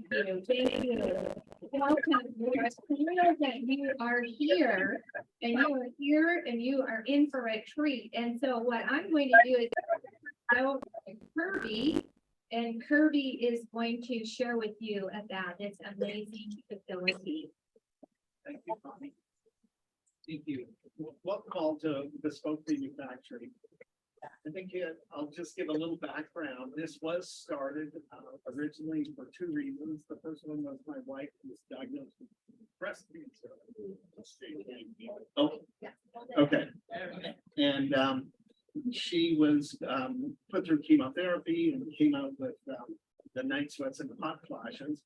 Thank you, thank you. Welcome, we're thrilled that you are here, and you are here, and you are in for a treat. And so what I'm going to do is go to Kirby, and Kirby is going to share with you about this amazing facility. Thank you, Connie. Thank you. Welcome all to Bespoke Manufacturing. I think I'll just give a little background. This was started originally for two reasons. The first one was my wife was diagnosed with breast cancer. Oh, okay. And she was put through chemotherapy and came out with the night sweats and hot flashes.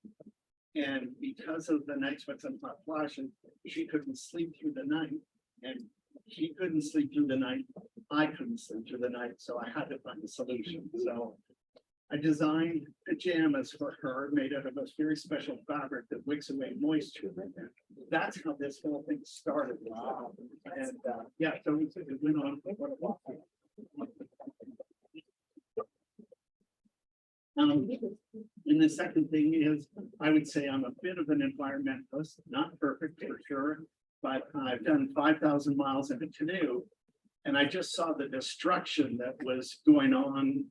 And because of the night sweats and hot flashes, she couldn't sleep through the night. And she couldn't sleep through the night. I couldn't sleep through the night. So I had to find a solution. So I designed pajamas for her made out of a very special fabric that wicks away moisture. That's how this whole thing started. Wow. And yeah, so it went on for quite a while. And the second thing is, I would say I'm a bit of an environmentalist, not perfect for sure, but I've done 5,000 miles in a canoe, and I just saw the destruction that was going on.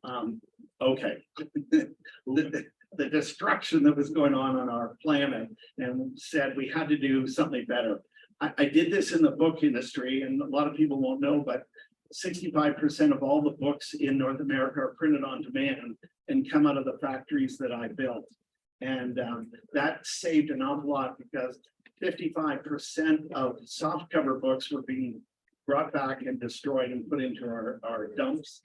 The destruction that was going on our planet, and said we had to do something better. I did this in the book industry, and a lot of people won't know, but 65% of all the books in North America are printed on demand and come out of the factories that I built. And that saved an awful lot because 55% of soft cover books were being brought back and destroyed and put into our dumps,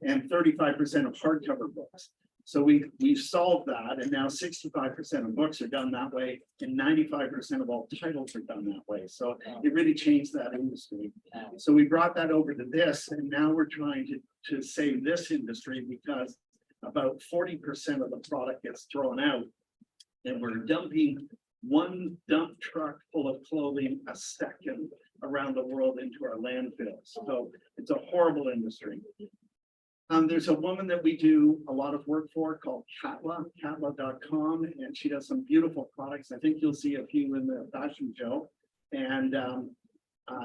and 35% of hardcover books. So we've solved that, and now 65% of books are done that way, and 95% of all titles are done that way. So it really changed that industry. So we brought that over to this, and now we're trying to save this industry because about 40% of the product gets thrown out, and we're dumping one dump truck full of clothing a second around the world into our landfills. So it's a horrible industry. There's a woman that we do a lot of work for called Katla.com, and she does some beautiful products. I think you'll see a few in the fashion show. And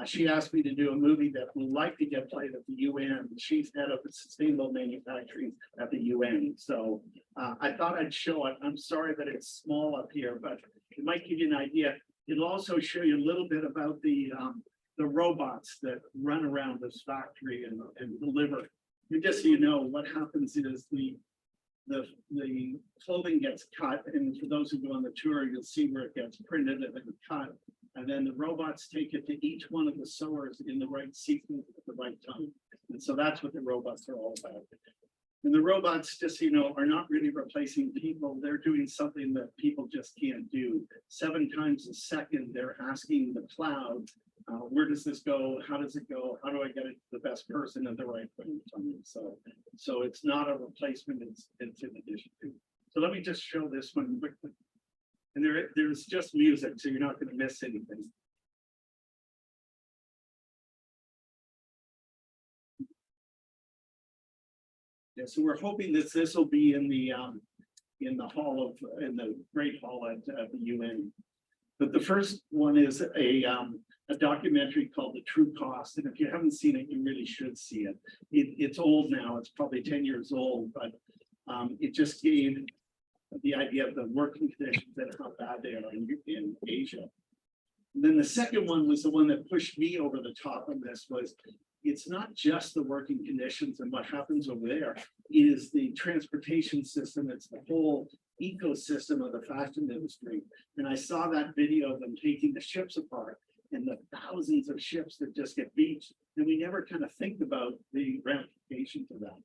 she asked me to do a movie that would like to get played at the UN. She's head of sustainable manufacturing at the UN. So I thought I'd show it. I'm sorry that it's small up here, but it might give you an idea. It'll also show you a little bit about the robots that run around this factory and deliver. And just so you know, what happens is the clothing gets cut, and for those who go on the tour, you'll see where it gets printed and then cut, and then the robots take it to each one of the sewers in the right sequence at the right time. And so that's what the robots are all about. And the robots, just so you know, are not really replacing people. They're doing something that people just can't do. 7 times a second, they're asking the cloud, where does this go? How does it go? How do I get it to the best person at the right point? So it's not a replacement, it's in addition to. So let me just show this one quickly. And there's just music, so you're not going to miss anything. Yeah, so we're hoping that this will be in the Great Hall at the UN. But the first one is a documentary called The True Cost. And if you haven't seen it, you really should see it. It's old now, it's probably 10 years old, but it just gave the idea of the working conditions and how bad they are in Asia. And then the second one was the one that pushed me over the top on this was, it's not just the working conditions and what happens over there, it is the transportation system, it's the whole ecosystem of the fashion industry. And I saw that video of them taking the ships apart and the thousands of ships that just get beached, and we never kind of think about the ramifications of that.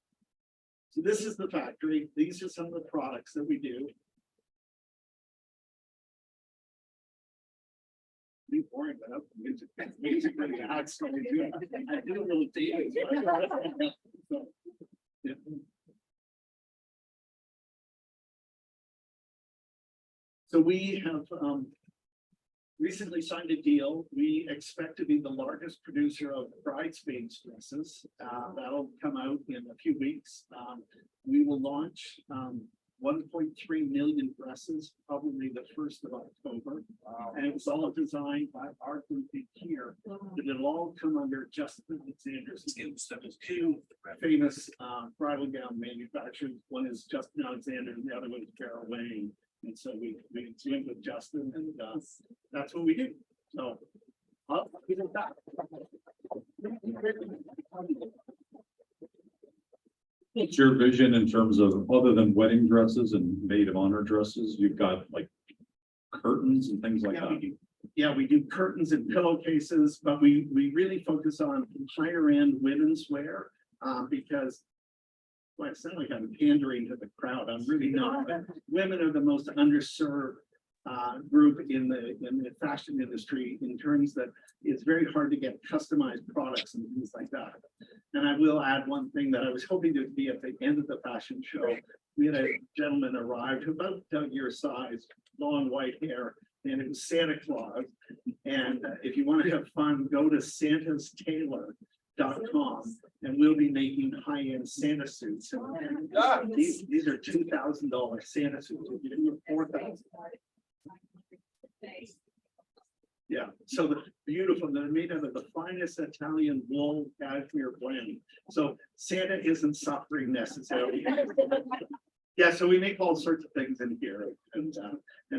So this is the factory. These are some of the products that we do. Be boring, but up music. Music really adds something to it. I do a little data. So, yeah. So we have recently signed a deal. We expect to be the largest producer of bridesmaids dresses. That'll come out in a few weeks. We will launch 1.3 million dresses, probably the 1st of October. And it was all designed by our group here. But it'll all come under Justin Alexander's. There's two famous bridal gown manufacturers. One is Justin Alexander and the other one is Farrah Wayne. And so we went with Justin, and that's what we do. So I'll leave it at that. What's your vision in terms of, other than wedding dresses and maid of honor dresses, you've got like curtains and things like that? We do curtains and pillowcases, but we really focus on higher end women's wear, because well, I sound like I'm pandering to the crowd. I'm really not. But women are the most underserved group in the fashion industry, in terms that it's very hard to get customized products and things like that. And I will add one thing that I was hoping to be at the end of the fashion show. We had a gentleman arrived who about your size, long white hair, and it was Santa Claus. And if you want to have fun, go to santastailor.com and we'll be making high-end Santa suits. These are $2,000 Santa suits. You do $4,000. Yeah, so the beautiful, they're made out of the finest Italian wool cashmere blend. So Santa isn't suffering necessarily. Yeah, so we make all sorts of things in here. And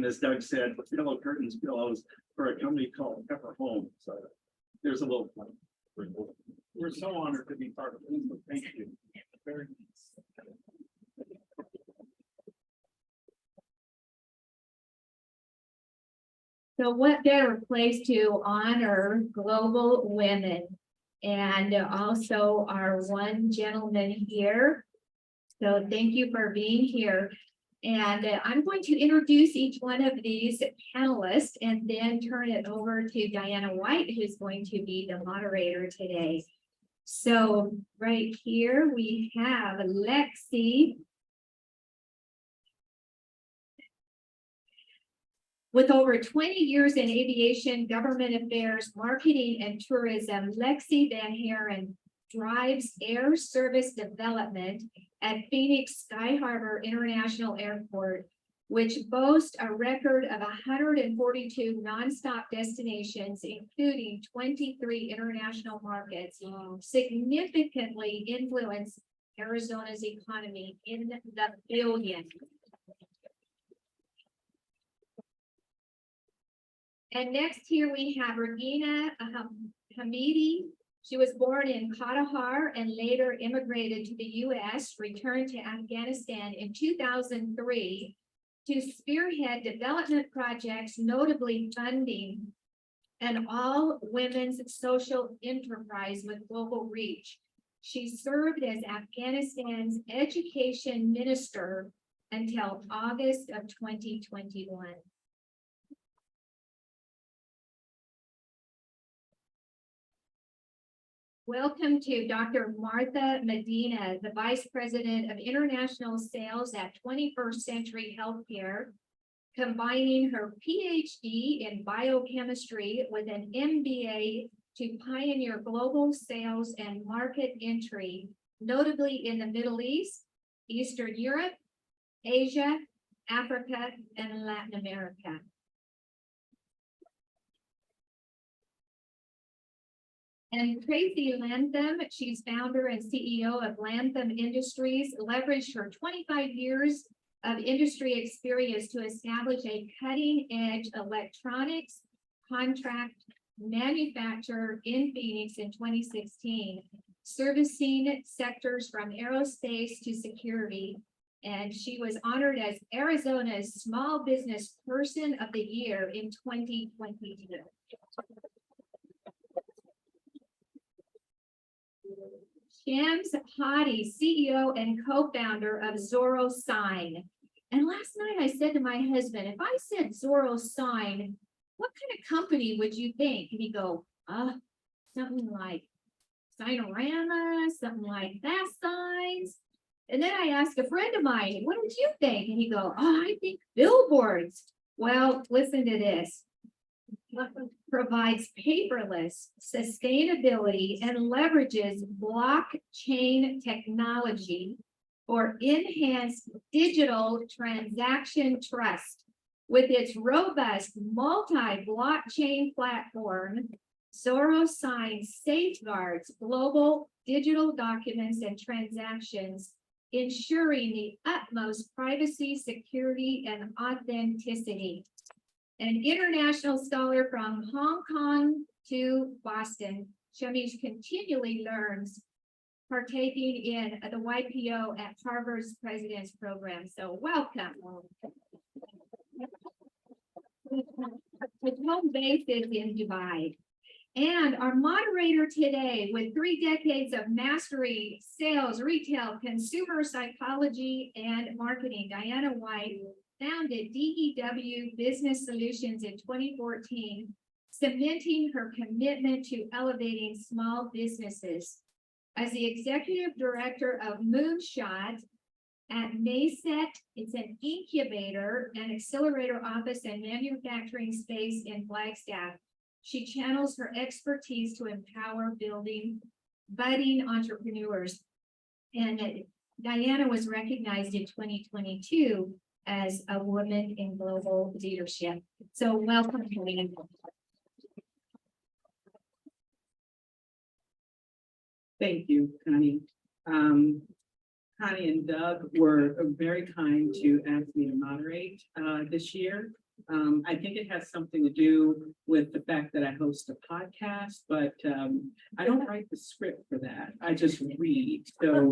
as Doug said, pillow curtains, pillows for a company called Pepper Home. So there's a little fun. We're so honored to be part of this. So thank you. Very nice. So what better place to honor global women, and also our one gentleman here. So thank you for being here. And I'm going to introduce each one of these panelists and then turn it over to Diana White, who's going to be the moderator today. So right here we have Lexi. With over 20 years in aviation, government affairs, marketing, and tourism, Lexi Van Haren drives air service development at Phoenix Sky Harbor International Airport, which boasts a record of 142 nonstop destinations, including 23 international markets, significantly influence Arizona's economy in the billions. And next here we have Rangina Hamidi. She was born in Kandahar and later immigrated to the U.S., returned to Afghanistan in 2003 to spearhead development projects, notably funding an all-women's social enterprise with global reach. She served as Afghanistan's education minister until August of 2021. Welcome to Dr. Martha Medina, the Vice President of International Sales at 21st Century Healthcare, combining her PhD in biochemistry with an MBA to pioneer global sales and market entry, notably in the Middle East, Eastern Europe, Asia, Africa, and Latin America. And Tracy Lantham, she's founder and CEO of Lantham Industries, leveraged her 25 years of industry experience to establish a cutting-edge electronics contract manufacturer in Phoenix in 2016, servicing sectors from aerospace to security. And she was honored as Arizona's Small Business Person of the Year in 2022. Shams Hadi, CEO and co-founder of Zorro Sign. And last night I said to my husband, if I said Zorro Sign, what kind of company would you think? And he'd go, something like Signorama, something like Fast Signs. And then I asked a friend of mine, what would you think? And he'd go, I think billboards. Well, listen to this. Provides paperless sustainability and leverages blockchain technology for enhanced digital transaction trust. With its robust multi-blockchain platform, Soros Signs safeguards global digital documents and transactions, ensuring the utmost privacy, security, and authenticity. An international scholar from Hong Kong to Boston, Shamish continually learns, partaking in the YPO at Harvard's President's Program. So welcome. With home base is in Dubai. And our moderator today, with 3 decades of mastery, sales, retail, consumer psychology, and marketing, Diana White founded DEW Business Solutions in 2014, cementing her commitment to elevating small businesses. As the executive director of Moonshot at Mayset, it's an incubator and accelerator office and manufacturing space in Flagstaff. She channels her expertise to empower budding entrepreneurs. And Diana was recognized in 2022 as a woman in global leadership. So welcome, Diana. Thank you, Connie. Connie and Doug were very kind to ask me to moderate this year. I think it has something to do with the fact that I host a podcast, but I don't write the script for that. I just read. So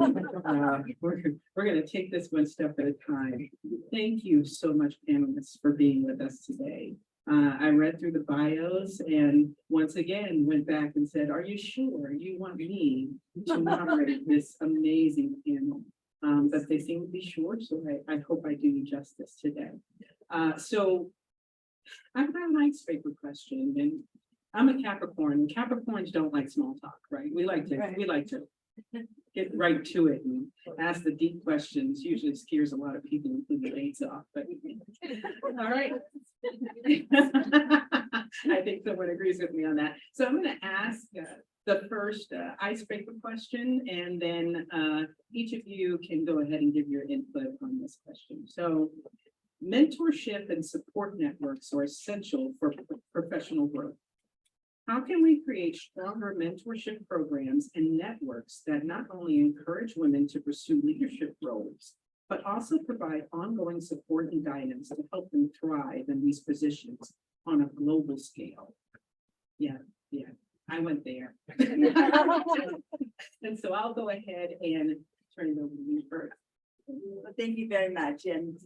we're going to take this one step at a time. Thank you so much, panelists, for being with us today. I read through the bios and once again went back and said, are you sure you want me to moderate this amazing panel? But they seem to be sure, so I hope I do you justice today. So I've got an icebreaker question, and I'm a Capricorn. Capricorns don't like small talk, right? We like to get right to it and ask the deep questions. Usually scares a lot of people, including dates off. But all right, I think someone agrees with me on that. So I'm going to ask the first icebreaker question, and then each of you can go ahead and give your input on this question. So, mentorship and support networks are essential for professional growth. How can we create stronger mentorship programs and networks that not only encourage women to pursue leadership roles, but also provide ongoing support and guidance to help them thrive in these positions on a global scale? Yeah, I went there. And so I'll go ahead and turn it over to you first. Well, thank you very much, and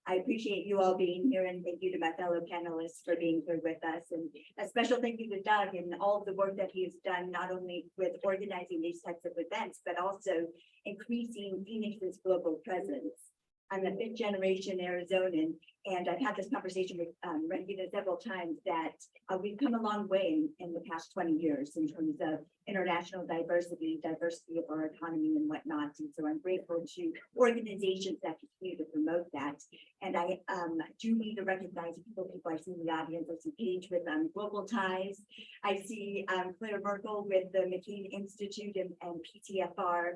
I appreciate you all being here, and thank you to my fellow panelists for being here with us, and a special thank you to Doug and all of the work that he has done, not only with organizing these types of events, but also increasing Phoenix's global presence. I'm a 5th generation Arizonan, and I've had this conversation with Rangina several times that we've come a long way in the past 20 years in terms of international diversity of our economy and whatnot. And so I'm grateful to organizations that continue to promote that. And I do need to recognize people I see in the audience. I see Paige with Global Ties. I see Claire Merkel with the McCain Institute and PTFR,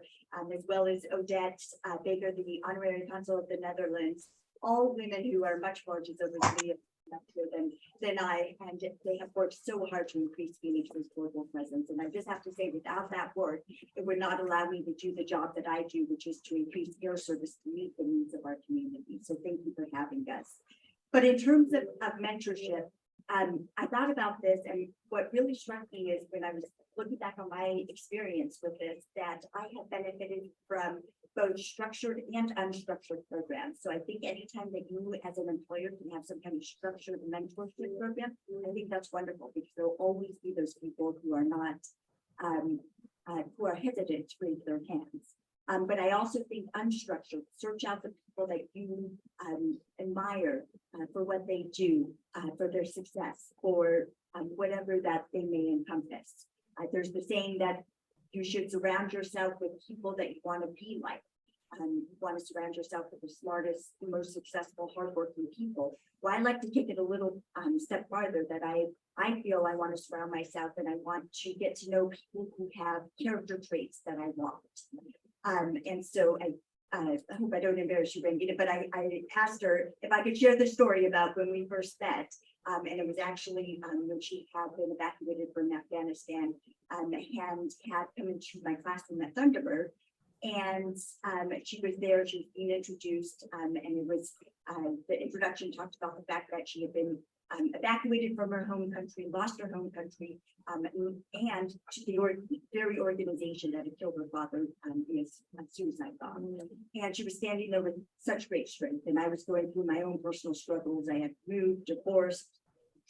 as well as Odette Baker, the Honorary Consul of the Netherlands. All women who are much more deservedly than I, and they have worked so hard to increase Phoenix's global presence. And I just have to say, without that work, it would not allow me to do the job that I do, which is to increase air service to meet the needs of our community. So thank you for having us. But in terms of mentorship, I thought about this, and what really struck me is when I was looking back on my experience with this, that I have benefited from both structured and unstructured programs. So I think anytime that you as an employer can have some kind of structured mentorship program, I think that's wonderful, because there'll always be those people who are not, who are hesitant to raise their hands. But I also think unstructured, search out the people that you admire for what they do, for their success, or whatever that they may encompass. There's the saying that you should surround yourself with people that you want to be like. You want to surround yourself with the smartest, most successful, hardworking people. Well, I like to take it a little step farther, that I feel I want to surround myself, and I want to get to know people who have character traits that I want. And so I hope I don't embarrass you, Rangina, but I asked her if I could share the story about when we first met. And it was actually when she had been evacuated from Afghanistan and had come into my classroom at Thunderbird. And she was there, she was being introduced, and it was the introduction talked about the fact that she had been evacuated from her home country, lost her home country, and to the very organization that had killed her father is a suicide bomb. And she was standing there with such great strength. And I was going through my own personal struggles. I had moved, divorced,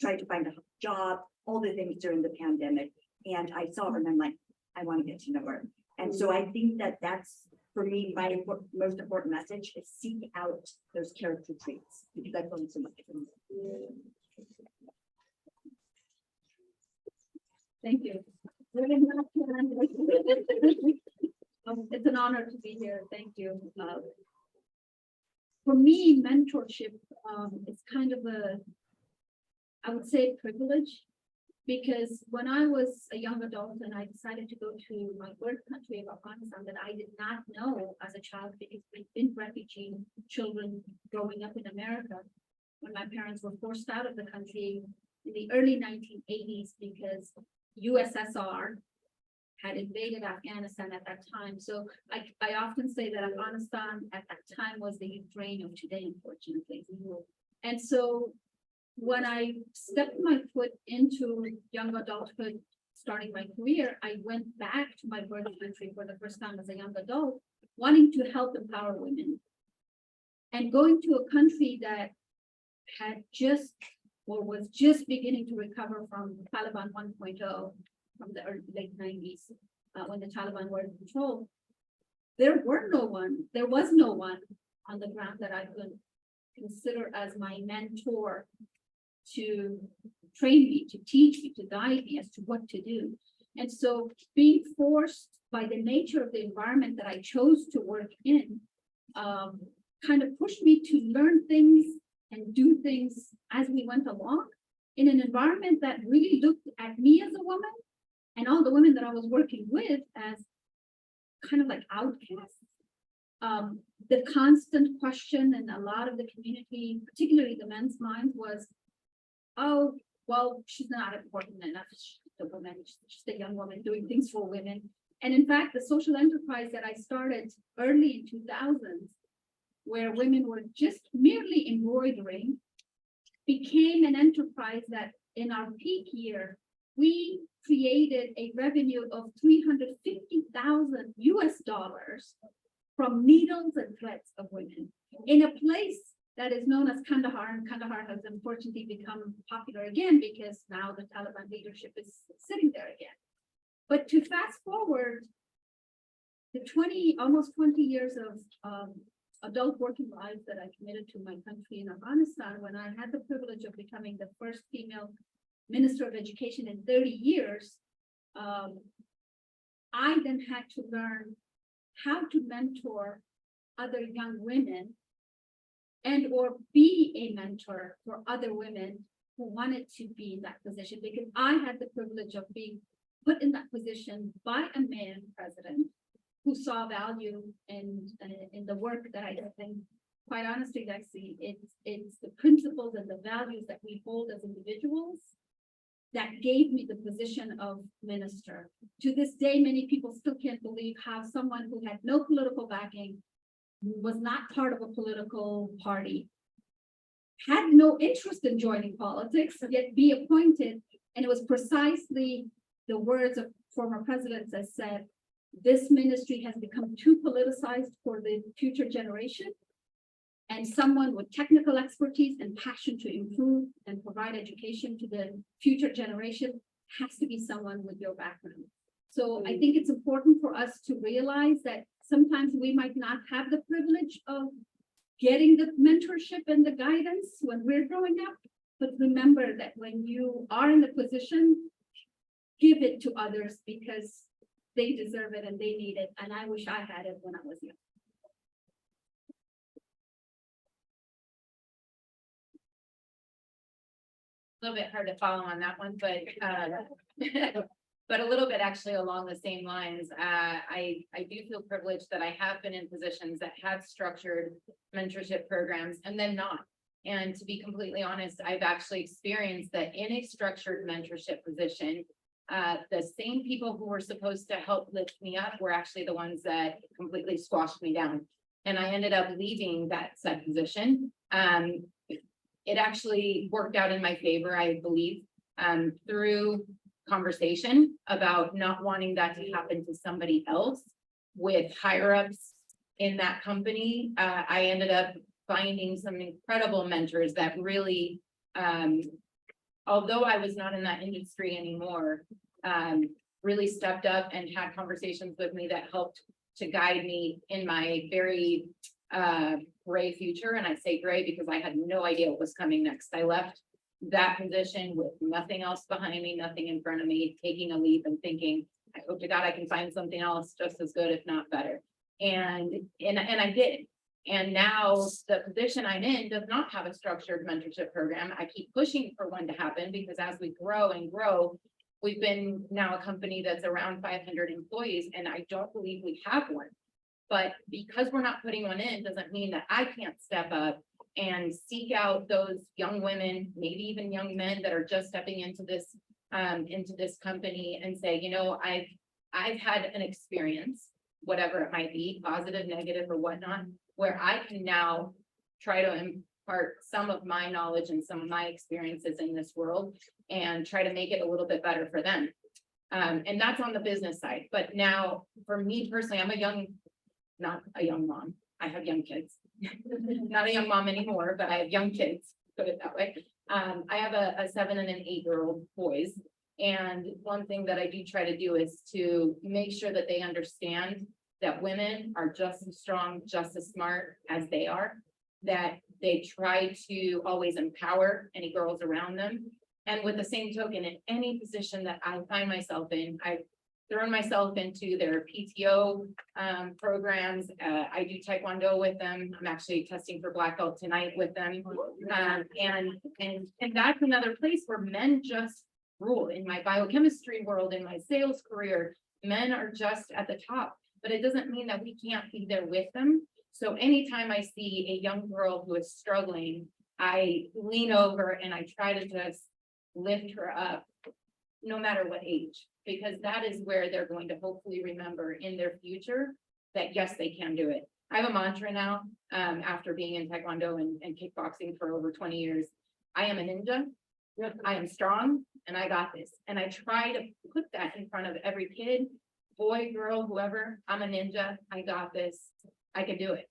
tried to find a job, all the things during the pandemic. And I saw her and I'm like, I want to get to know her. And so I think that that's, for me, my most important message is seek out those character traits because I've learned so much from them. Thank you. It's an honor to be here. Thank you. For me, mentorship is kind of I would say privilege, because when I was a young adult and I decided to go to my birth country of Afghanistan that I did not know as a child, because we've been refugee children growing up in America, when my parents were forced out of the country in the early 1980s because USSR had invaded Afghanistan at that time. So I often say that Afghanistan at that time was the Ukraine of today, unfortunately. And so when I stepped my foot into young adulthood, starting my career, I went back to my birth country for the first time as a young adult, wanting to help empower women. And going to a country that had just, or was just beginning to recover from Taliban 1.0 from the late 90s, when the Taliban were in control, there was no one on the ground that I could consider as my mentor to train me, to teach me, to guide me as to what to do. And so being forced by the nature of the environment that I chose to work in, kind of pushed me to learn things and do things as we went along in an environment that really looked at me as a woman and all the women that I was working with as kind of like outcasts. The constant question in a lot of the community, particularly the men's mind, was, oh, well, she's not important enough. She's a woman, she's a young woman doing things for women. And in fact, the social enterprise that I started early in 2000s, where women were just merely embroidering, became an enterprise that in our peak year, we created a revenue of $350,000 US from needles and threads of women in a place that is known as Kandahar, and Kandahar has unfortunately become popular again because now the Taliban leadership is sitting there again. But to fast forward the almost 20 years of adult working life that I committed to my country in Afghanistan, when I had the privilege of becoming the first female Minister of Education in 30 years, I then had to learn how to mentor other young women and or be a mentor for other women who wanted to be in that position, because I had the privilege of being put in that position by a man president who saw value in the work that I did. And quite honestly, Lexi, it's the principles and the values that we hold as individuals that gave me the position of minister. To this day, many people still can't believe how someone who had no political backing, was not part of a political party, had no interest in joining politics, yet be appointed. And it was precisely the words of former presidents that said, this ministry has become too politicized for the future generation. And someone with technical expertise and passion to improve and provide education to the future generation has to be someone with your background. So I think it's important for us to realize that sometimes we might not have the privilege of getting the mentorship and the guidance when we're growing up, but remember that when you are in the position, give it to others because they deserve it and they need it. And I wish I had it when I was young. A little bit hard to follow on that one, but But a little bit actually along the same lines, I do feel privileged that I have been in positions that had structured mentorship programs and then not. And to be completely honest, I've actually experienced that in a structured mentorship position, the same people who were supposed to help lift me up were actually the ones that completely squashed me down. And I ended up leaving that said position. It actually worked out in my favor, I believe, through conversation about not wanting that to happen to somebody else with higher ups in that company. I ended up finding some incredible mentors that really, although I was not in that industry anymore, really stepped up and had conversations with me that helped to guide me in my very gray future. And I say gray because I had no idea what was coming next. I left that position with nothing else behind me, nothing in front of me, taking a leap and thinking, I hope to God I can find something else just as good, if not better. And I did. And now the position I'm in does not have a structured mentorship program. I keep pushing for one to happen because as we grow and grow, we've been now a company that's around 500 employees, and I don't believe we have one. But because we're not putting one in, doesn't mean that I can't step up and seek out those young women, maybe even young men that are just stepping into this company and say, you know, I've had an experience, whatever it might be, positive, negative, or whatnot, where I can now try to impart some of my knowledge and some of my experiences in this world and try to make it a little bit better for them. And that's on the business side. But now for me personally, I'm not a young mom. I have young kids. Not a young mom anymore, but I have young kids, put it that way. I have a 7 and an 8-year-old boys. And one thing that I do try to do is to make sure that they understand that women are just as strong, just as smart as they are, that they try to always empower any girls around them. And with the same token, in any position that I find myself in, I've thrown myself into their PTO programs. I do Taekwondo with them. I'm actually testing for black belt tonight with them. And that's another place where men just rule. In my biochemistry world, in my sales career, men are just at the top, but it doesn't mean that we can't be there with them. So anytime I see a young girl who is struggling, I lean over and I try to just lift her up, no matter what age, because that is where they're going to hopefully remember in their future that yes, they can do it. I have a mantra now, after being in Taekwondo and kickboxing for over 20 years. I am a ninja, I am strong, and I got this. And I try to put that in front of every kid, boy, girl, whoever. I'm a ninja, I got this, I can do it.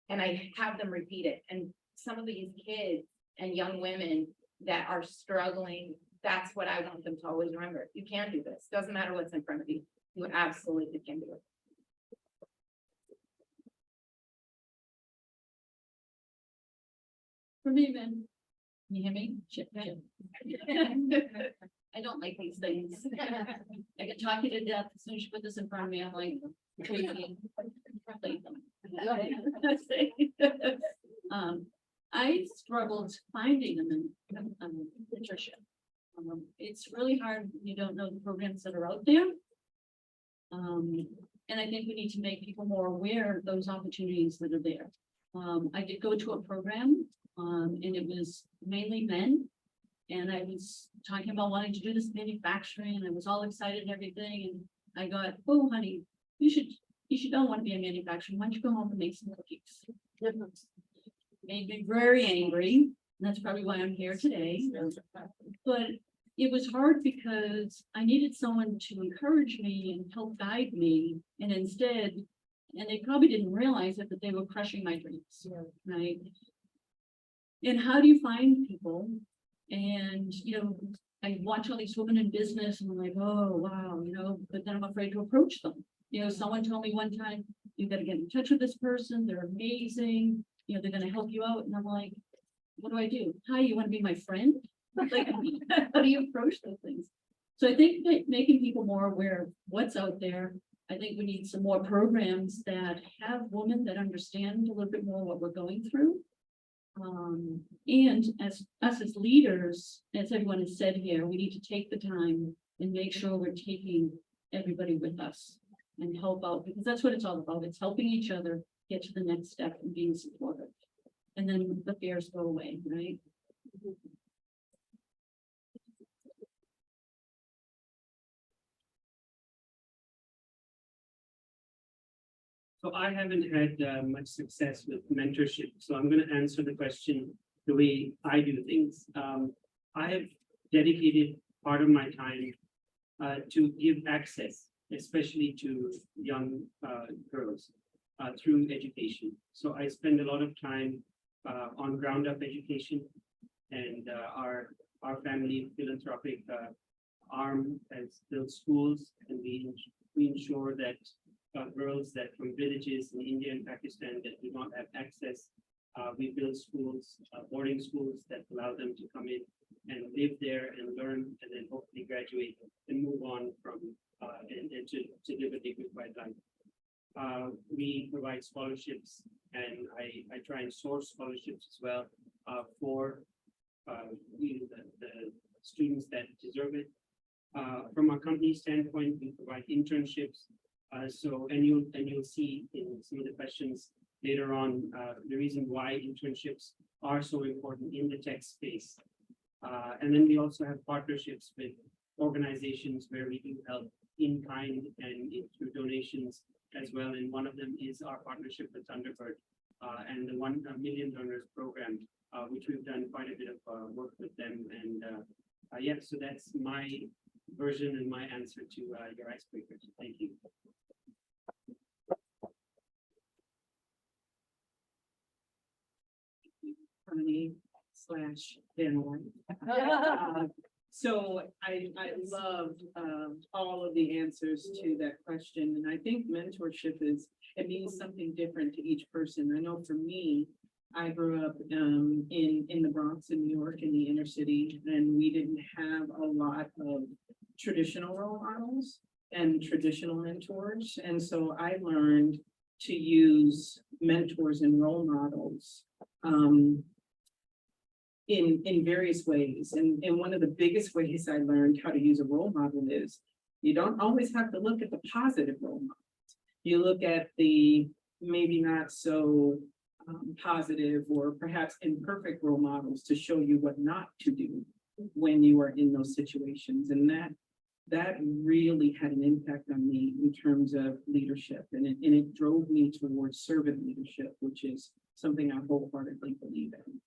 And I have them repeat it. And some of these kids and young women that are struggling, that's what I want them to always remember. You can do this. Doesn't matter what's in front of you. You absolutely can do it. For me, then, can you hear me? Chip. I don't like these things. I can talk you to death as soon as you put this in front of me. I'm like, I struggled finding them in nutrition. It's really hard when you don't know the programs that are out there. And I think we need to make people more aware of those opportunities that are there. I did go to a program, and it was mainly men. And I was talking about wanting to do this manufacturing, and I was all excited and everything. And I got, oh, honey, you don't want to be a manufacturer. Why don't you go home and make some cookies? Made me very angry. And that's probably why I'm here today. But it was hard because I needed someone to encourage me and help guide me. And instead, and they probably didn't realize it, but they were crushing my dreams. Right. And how do you find people? And, you know, I watch all these women in business and I'm like, oh, wow, you know, but then I'm afraid to approach them. You know, someone told me one time, you got to get in touch with this person. They're amazing. You know, they're going to help you out. And I'm like, what do I do? Hi, you want to be my friend? Like, how do you approach those things? So I think that making people more aware of what's out there. I think we need some more programs that have women that understand a little bit more what we're going through. And as us as leaders, as everyone has said here, we need to take the time and make sure we're taking everybody with us and help out, because that's what it's all about. It's helping each other get to the next step and being supportive. And then the fears go away, right? So I haven't had much success with mentorship, so I'm going to answer the question the way I do things. I have dedicated part of my time to give access, especially to young girls through education. So I spend a lot of time on ground up education, and our family philanthropic arm has built schools, and we ensure that girls that from villages in India and Pakistan that do not have access, we build schools, boarding schools that allow them to come in and live there and learn, and then hopefully graduate and move on from and to live a dignified life. We provide scholarships, and I try and source scholarships as well for the students that deserve it. From a company standpoint, we provide internships. And you'll see in some of the questions later on the reason why internships are so important in the tech space. And then we also have partnerships with organizations where we do help in kind and through donations as well. And one of them is our partnership with Thunderbird and the 1 Million Donors program, which we've done quite a bit of work with them. And yeah, so that's my version and my answer to your icebreaker. Thank you. Hamidi/panel. So I love all of the answers to that question. And I think mentorship it means something different to each person. I know for me, I grew up in the Bronx in New York in the inner city, and we didn't have a lot of traditional role models and traditional mentors. And so I learned to use mentors and role models in various ways. And one of the biggest ways I learned how to use a role model is you don't always have to look at the positive role models. You look at the maybe not so positive or perhaps imperfect role models to show you what not to do when you are in those situations. And that really had an impact on me in terms of leadership, and it drove me towards servant leadership, which is something I wholeheartedly believe in.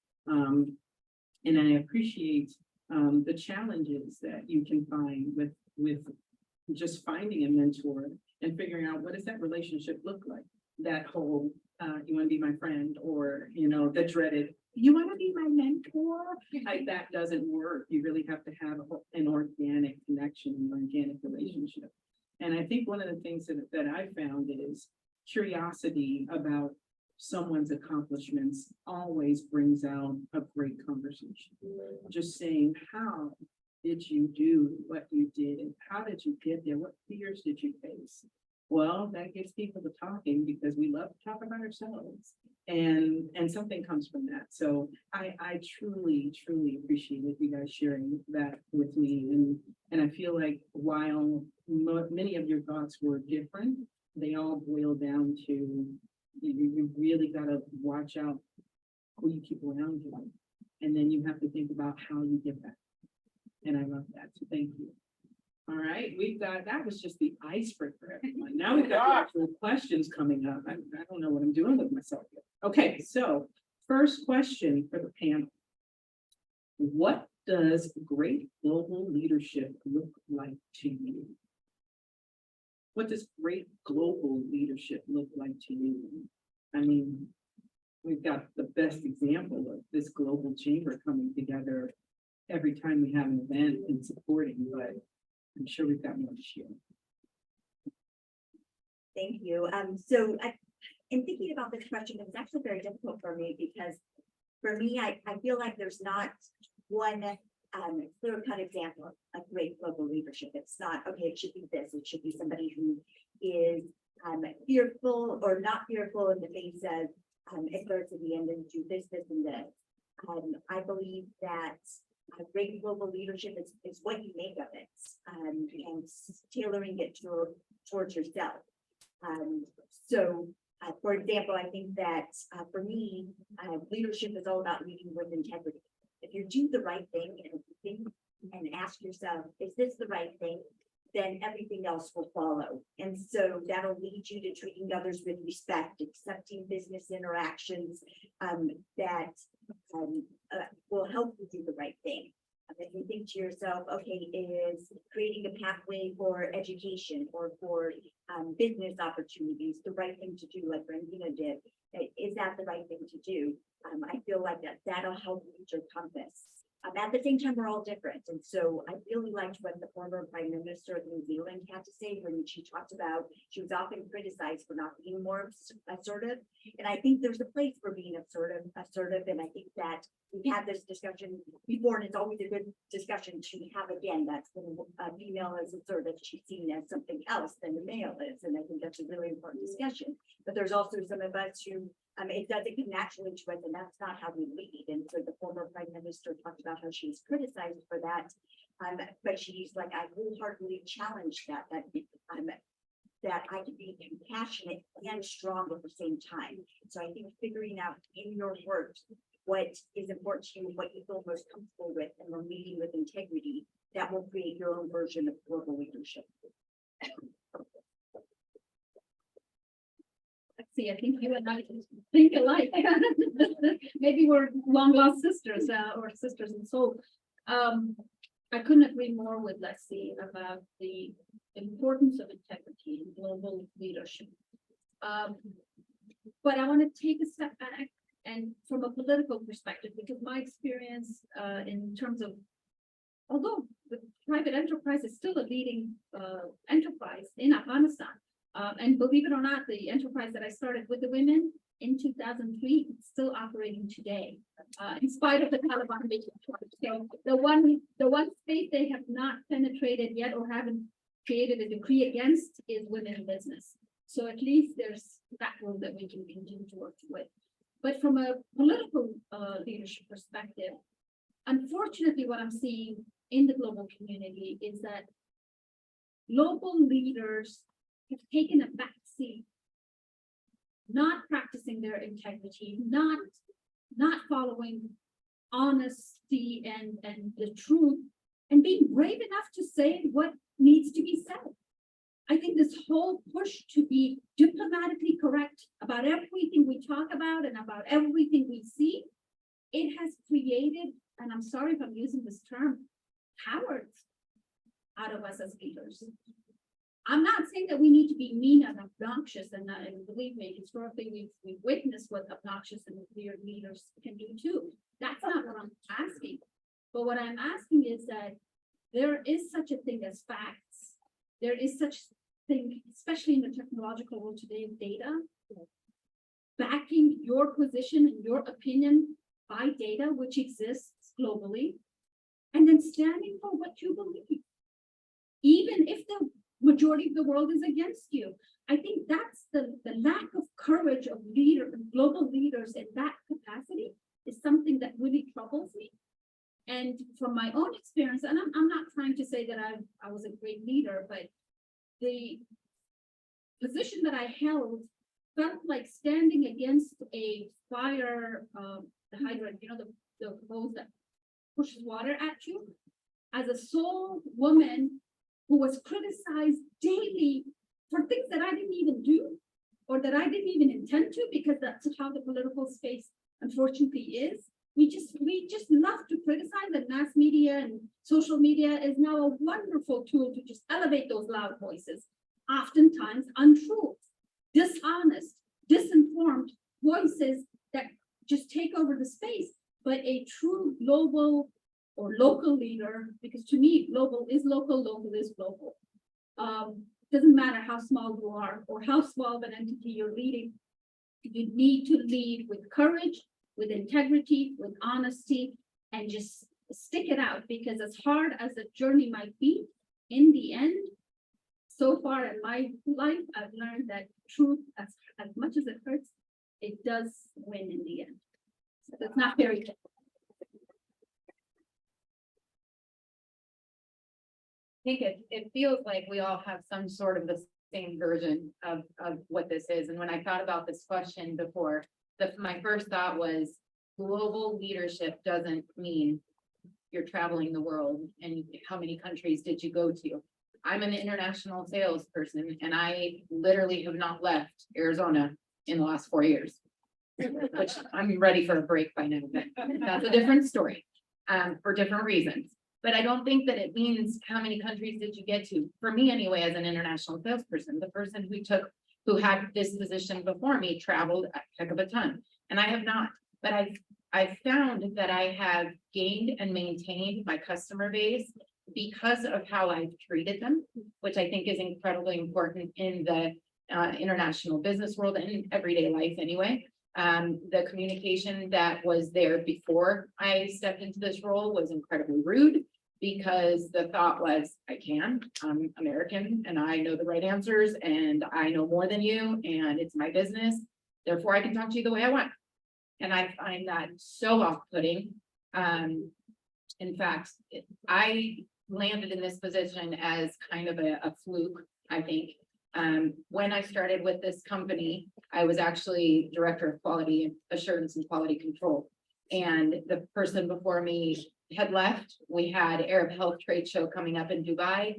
And I appreciate the challenges that you can find with just finding a mentor and figuring out what does that relationship look like. That whole you want to be my friend, or the dreaded you want to be my mentor, like that doesn't work. You really have to have an organic connection, an organic relationship. And I think one of the things that I found is curiosity about someone's accomplishments always brings out a great conversation. Just saying, how did you do what you did? How did you get there? What fears did you face? Well, that gets people to talking because we love to talk about ourselves, and something comes from that. So I truly appreciate you guys sharing that with me. And I feel like while many of your thoughts were different, they all boil down to you really got to watch out who you keep around you. And then you have to think about how you get that. And I love that. So thank you. All right, that was just the icebreaker, everyone. Now we've got the actual questions coming up. I don't know what I'm doing with myself yet. Okay, so first question for the panel. What does great global leadership look like to you? What does great global leadership look like to you? I mean, we've got the best example of this global chamber coming together every time we have an event and supporting, but I'm sure we've got more to share. Thank you. So in thinking about this question, it was actually very difficult for me because for me, I feel like there's not one clear-cut example of great global leadership. It's not, okay, it should be this. It should be somebody who is fearful or not fearful in the face of it starts at the end and do this, and this. I believe that Great global leadership is what you make of it, and tailoring it towards yourself. So, for example, I think that for me, leadership is all about leading with integrity. If you do the right thing and think and ask yourself, is this the right thing? Then everything else will follow. And so that'll lead you to treating others with respect, accepting business interactions that will help you do the right thing. If you think to yourself, okay, is creating a pathway for education or for business opportunities the right thing to do, like Rangina did? Is that the right thing to do? I feel like that'll help reach your compass. At the same time, we're all different. And so I really liked what the former Prime Minister of New Zealand had to say when she talked about, she was often criticized for not being more assertive. And I think there's a place for being assertive. And I think that we've had this discussion before, and it's always a good discussion to have again. That's when a female is assertive, she's seen as something else than the male is. And I think that's a really important discussion. But there's also some of us who it doesn't come naturally to us, and that's not how we lead. And so the former Prime Minister talked about how she's criticized for that, but she's like, I wholeheartedly challenge that I can be compassionate and strong at the same time. So I think figuring out in your work what is important to you, what you feel most comfortable with, and then leading with integrity, that will create your own version of global leadership. See, I think you and I think alike. Maybe we're long lost sisters or sisters in soul. I couldn't agree more with Lexi about the importance of integrity in global leadership. But I want to take a step back and from a political perspective, because my experience in terms of, although the private enterprise is still a leading enterprise in Afghanistan, and believe it or not, the enterprise that I started with the women in 2003 is still operating today, in spite of the Taliban making choice. So the one space they have not penetrated yet or haven't created a decree against is women in business. So at least there's that room that we can continue to work with. But from a political leadership perspective, unfortunately, what I'm seeing in the global community is that local leaders have taken a back seat, not practicing their integrity, not following honesty and the truth, and being brave enough to say what needs to be said. I think this whole push to be diplomatically correct about everything we talk about and about everything we see, it has created, and I'm sorry if I'm using this term, cowards out of us as leaders. I'm not saying that we need to be mean and obnoxious, and believe me, historically we've witnessed what obnoxious and weird leaders can do too. That's not what I'm asking. But what I'm asking is that there is such a thing as facts. There is such thing, especially in the technological world today, of data, backing your position and your opinion by data, which exists globally, and then standing for what you believe, even if the majority of the world is against you. I think that's the lack of courage of global leaders in that capacity is something that really troubles me. And from my own experience, and I'm not trying to say that I was a great leader, but the position that I held felt like standing against a fire, the hydrant, you know, the hose that pushes water at you, as a sole woman who was criticized daily for things that I didn't even do or that I didn't even intend to, because that's how the political space unfortunately is. We just love to criticize, and mass media and social media is now a wonderful tool to just elevate those loud voices, oftentimes untrue, dishonest, disinformed voices that just take over the space. But a true global or local leader, because to me, global is local, local is global. Doesn't matter how small you are or how small of an entity you're leading, you need to lead with courage, with integrity, with honesty, and just stick it out, because as hard as the journey might be, in the end, so far in my life, I've learned that truth, as much as it hurts, it does win in the end. So it's not very think it feels like we all have some sort of the same version of what this is. And when I thought about this question before, my first thought was global leadership doesn't mean you're traveling the world and how many countries did you go to? I'm an international salesperson and I literally have not left Arizona in the last 4 years. Which I'm ready for a break by now, but that's a different story, for different reasons. But I don't think that it means how many countries did you get to? For me anyway, as an international salesperson, the person who had this position before me traveled a heck of a ton. And I have not, but I've found that I have gained and maintained my customer base because of how I've treated them, which I think is incredibly important in the international business world and in everyday life anyway. The communication that was there before I stepped into this role was incredibly rude because the thought was, I'm American and I know the right answers and I know more than you and it's my business. Therefore, I can talk to you the way I want. And I find that so off-putting. In fact, I landed in this position as kind of a fluke, I think. When I started with this company, I was actually director of quality assurance and quality control. And the person before me had left. We had Arab Health Trade Show coming up in Dubai.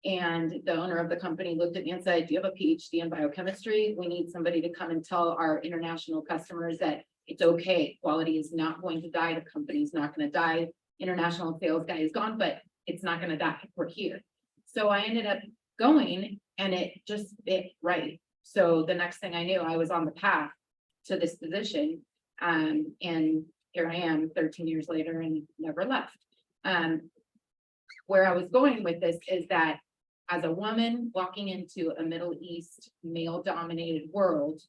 And the owner of the company looked at me and said, do you have a PhD in biochemistry? We need somebody to come and tell our international customers that it's okay. Quality is not going to die. The company's not going to die. International sales guy is gone, but it's not going to die. We're here. So I ended up going and it just fit right. So the next thing I knew, I was on the path to this position. And here I am 13 years later and never left. Where I was going with this is that as a woman walking into a Middle East male dominated world,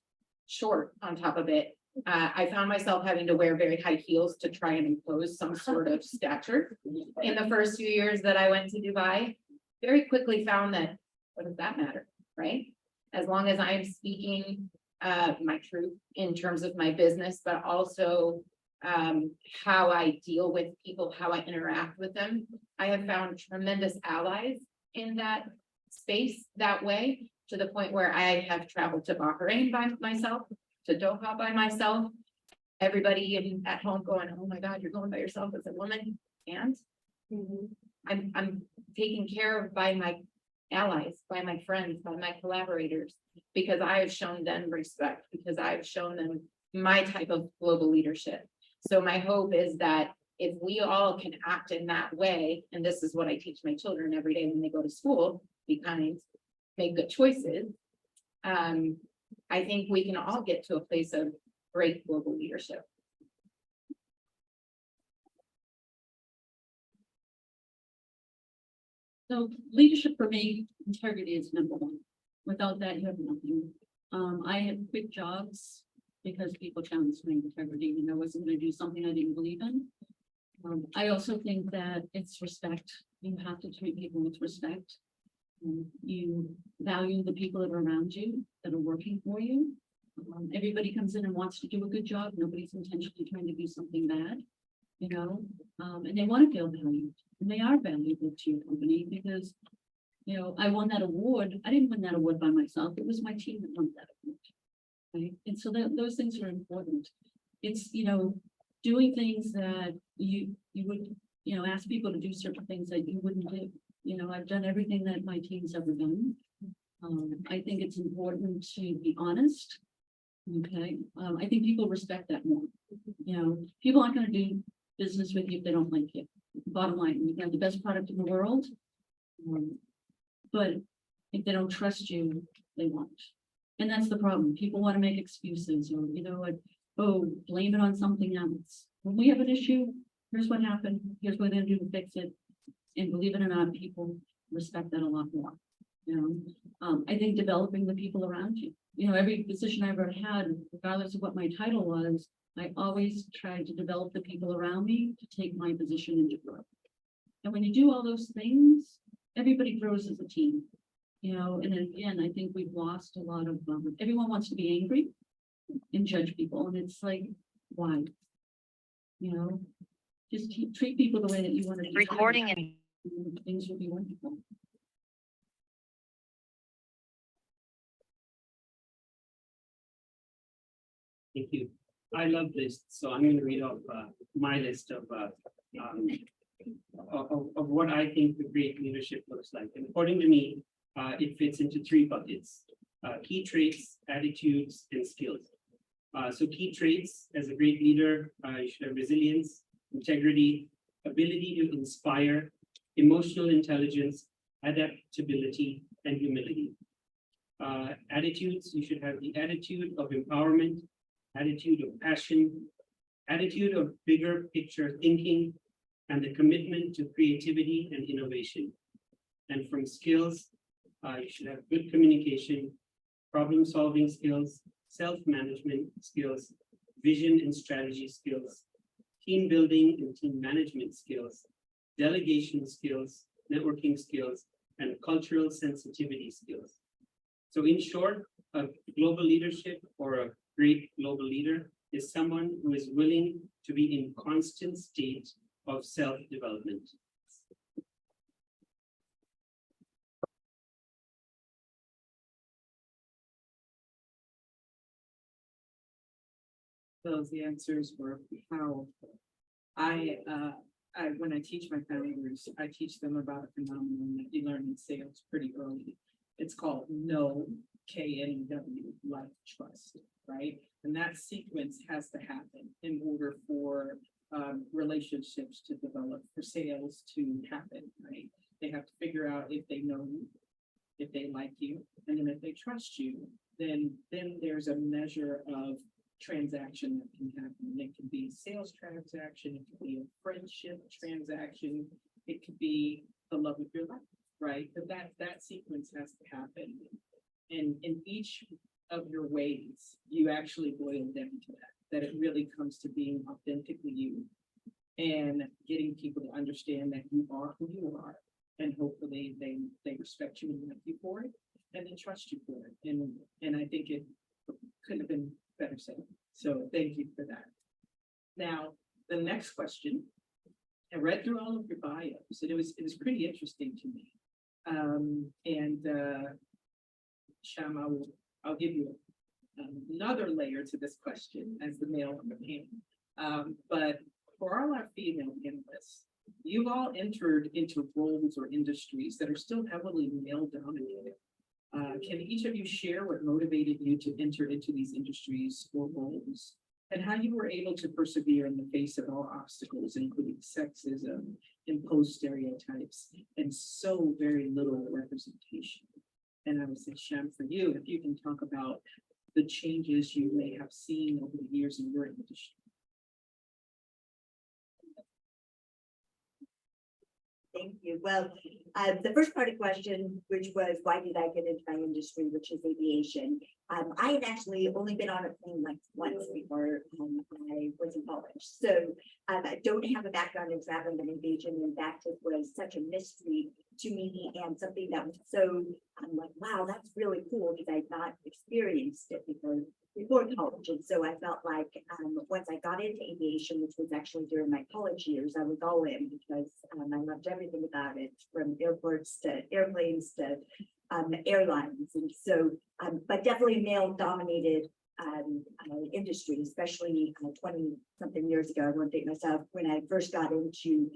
short on top of it, I found myself having to wear very high heels to try and impose some sort of stature. In the first few years that I went to Dubai, very quickly found that, what does that matter, right? As long as I'm speaking my truth in terms of my business, but also how I deal with people, how I interact with them. I have found tremendous allies in that space that way, to the point where I have traveled to Bahrain by myself, to Doha by myself. Everybody at home going, oh my God, you're going by yourself as a woman. And I'm taken care of by my allies, by my friends, by my collaborators, because I have shown them respect, because I've shown them my type of global leadership. So my hope is that if we all can act in that way, and this is what I teach my children every day when they go to school, be kind, make good choices. I think we can all get to a place of great global leadership. So leadership for me, integrity is number one. Without that, you have nothing. I had quit jobs because people challenged my integrity and I wasn't going to do something I didn't believe in. I also think that it's respect. You have to treat people with respect. You value the people that are around you, that are working for you. Everybody comes in and wants to do a good job. Nobody's intentionally trying to do something bad, you know, and they want to feel valued. And they are valuable to your company because, you know, I won that award. I didn't win that award by myself. It was my team that won that award. Right? And so those things are important. It's, you know, doing things that you would, you know, ask people to do certain things that you wouldn't do. You know, I've done everything that my team's ever done. I think it's important to be honest. Okay. I think people respect that more. You know, people aren't going to do business with you if they don't like you. Bottom line, you have the best product in the world. But if they don't trust you, they won't. And that's the problem. People want to make excuses or, you know, like, oh, blame it on something else. When we have an issue, here's what happened. Here's what they're going to do to fix it. And believe it or not, people respect that a lot more. You know, I think developing the people around you. You know, every position I ever had, regardless of what my title was, I always tried to develop the people around me to take my position into growth. And when you do all those things, everybody grows as a team. You know, and again, I think we've lost a lot of, everyone wants to be angry and judge people. And it's like, why? You know, just treat people the way that you want to be. Recording and things will be wonderful. Thank you. I love lists, so I'm going to read off my list of what I think the great leadership looks like. And according to me, it fits into three buckets: key traits, attitudes, and skills. So key traits as a great leader, you should have resilience, integrity, ability to inspire, emotional intelligence, adaptability, and humility. Attitudes, you should have the attitude of empowerment, attitude of passion, attitude of bigger picture thinking, and the commitment to creativity and innovation. And from skills, you should have good communication, problem-solving skills, self-management skills, vision and strategy skills, team building and team management skills, delegation skills, networking skills, and cultural sensitivity skills. So in short, a global leadership or a great global leader is someone who is willing to be in constant state of self-development. Those answers were powerful. When I teach my founders, I teach them about a phenomenon that you learn in sales pretty early. It's called know, KNW, like trust, right? And that sequence has to happen in order for relationships to develop, for sales to happen, right? They have to figure out if they know you, if they like you, and then if they trust you, then there's a measure of transaction that can happen. It could be a sales transaction, it could be a friendship transaction, it could be the love of your life, right? But that sequence has to happen. And in each of your ways, you actually boil down to that it really comes to being authentically you and getting people to understand that you are who you are. And hopefully they respect you and like you for it, and then trust you for it. And I think it couldn't have been better said. So thank you for that. Now, the next question, I read through all of your bios, and it was pretty interesting to me. Sham, I'll give you another layer to this question as the male on the panel. But for all our female panelists, you've all entered into roles or industries that are still heavily male dominated. Can each of you share what motivated you to enter into these industries or roles, and how you were able to persevere in the face of all obstacles, including sexism, imposed stereotypes, and so very little representation? And I would say, Sham, for you, if you can talk about the changes you may have seen over the years in your industry. Thank you. Well, the first part of the question, which was why did I get into my industry, which is aviation. I had actually only been on a plane like once before I was in college. So I don't have a background in traveling and aviation. In fact, it was such a mystery to me and something that was so, I'm like, wow, that's really cool because I'd not experienced it before college. And so I felt like once I got into aviation, which was actually during my college years, I was all in because I loved everything about it, from airports to airplanes to airlines. And so, but definitely male dominated industry, especially 20 something years ago. I won't date myself, when I first got into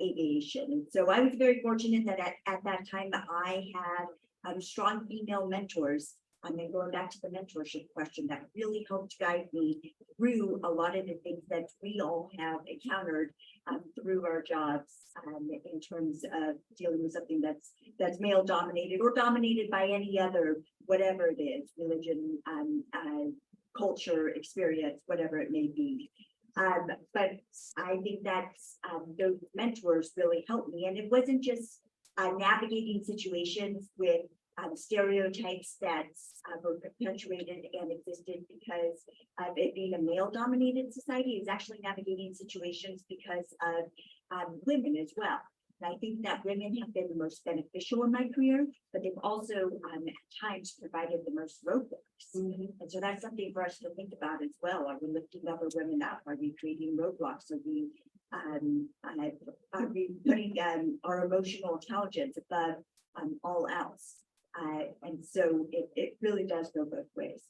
aviation. And so I was very fortunate that at that time I had strong female mentors. And going back to the mentorship question, that really helped guide me through a lot of the things that we all have encountered through our jobs in terms of dealing with something that's male dominated or dominated by any other, whatever it is, religion, culture, experience, whatever it may be. But I think that's those mentors really helped me. And it wasn't just navigating situations with stereotypes that were perpetuated and existed because of it being a male-dominated society. Is actually navigating situations because of women as well. And I think that women have been the most beneficial in my career, but they've also at times provided the most roadblocks. And so that's something for us to think about as well. Are we lifting other women up? Are we creating roadblocks? Are we putting our emotional intelligence above all else? And so it really does go both ways.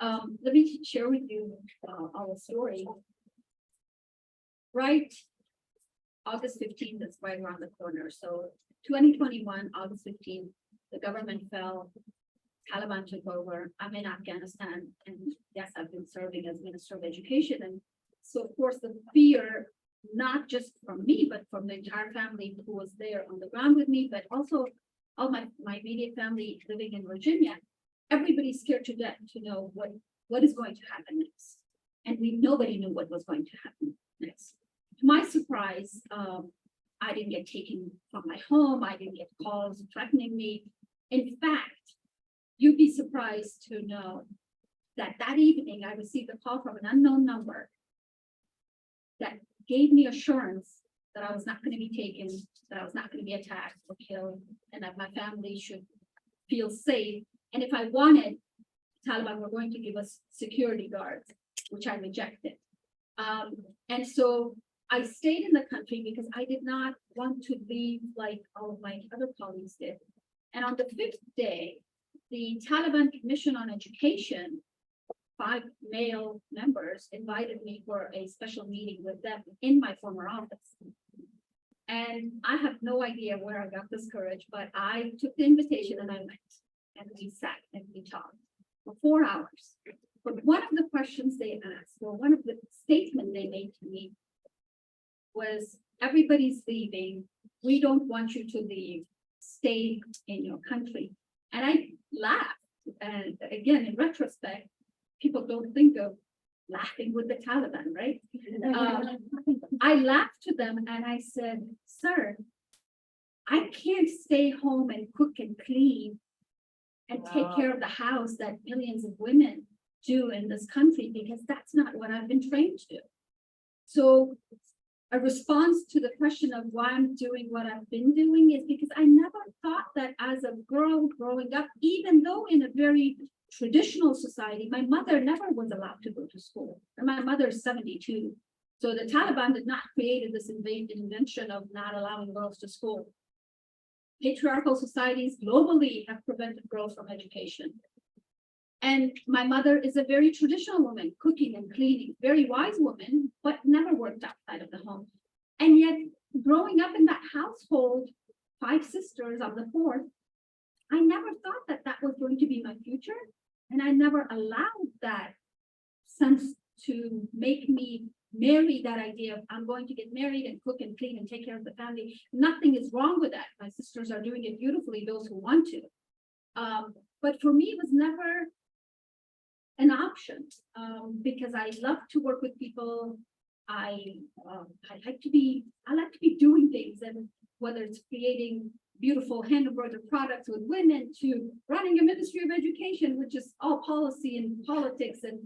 Let me share with you, our story. Right, August 15th is right around the corner, so 2021, August 15th, the government fell. Taliban took over. I'm in Afghanistan, and yes, I've been serving as Minister of Education, and so of course the fear, not just from me, but from the entire family who was there on the ground with me, but also all my immediate family living in Virginia. Everybody's scared to death to know what is going to happen next, and nobody knew what was going to happen next. To my surprise, I didn't get taken from my home. I didn't get calls threatening me. In fact, you'd be surprised to know that that evening I received a call from an unknown number that gave me assurance that I was not going to be taken, that I was not going to be attacked or killed, and that my family should feel safe. And if I wanted, Taliban were going to give us security guards, which I rejected. And so I stayed in the country because I did not want to leave like all of my other colleagues did. And on the 5th day, the Taliban Commission on Education, 5 male members, invited me for a special meeting with them in my former office. And I have no idea where I got this courage, but I took the invitation and I went. And we sat and we talked for 4 hours. But one of the questions they asked, or one of the statements they made to me was, everybody's leaving. We don't want you to leave. Stay in your country. And I laughed. And again, in retrospect, people don't think of laughing with the Taliban, right? I laughed to them and I said, sir, I can't stay home and cook and clean and take care of the house that millions of women do in this country, because that's not what I've been trained to do. So a response to the question of why I'm doing what I've been doing is because I never thought that as a girl growing up, even though in a very traditional society, my mother never was allowed to go to school. And my mother is 72. So the Taliban did not create this invention of not allowing girls to school. Patriarchal societies globally have prevented girls from education. And my mother is a very traditional woman, cooking and cleaning, very wise woman, but never worked outside of the home. And yet, growing up in that household, 5 sisters, I'm the 4th, I never thought that that was going to be my future. And I never allowed that sense to make me marry that idea of I'm going to get married and cook and clean and take care of the family. Nothing is wrong with that. My sisters are doing it beautifully, those who want to. But for me, it was never an option, because I love to work with people. I like to be doing things, and whether it's creating beautiful hand embroidered products with women, to running a Ministry of Education, which is all policy and politics and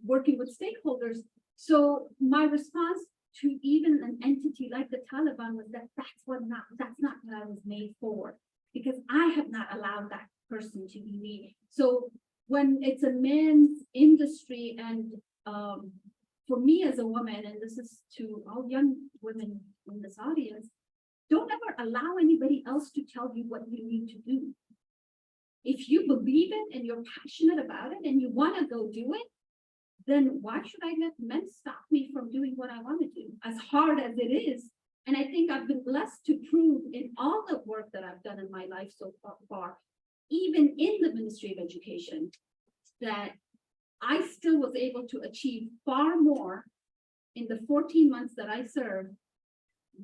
working with stakeholders. So my response to even an entity like the Taliban was that that's not what I was made for, because I have not allowed that person to be me. So when it's a man's industry, and for me as a woman, and this is to all young women in this audience, don't ever allow anybody else to tell you what you need to do. If you believe it and you're passionate about it and you want to go do it, then why should I let men stop me from doing what I want to do, as hard as it is? And I think I've been blessed to prove in all the work that I've done in my life so far, even in the Ministry of Education, that I still was able to achieve far more in the 14 months that I served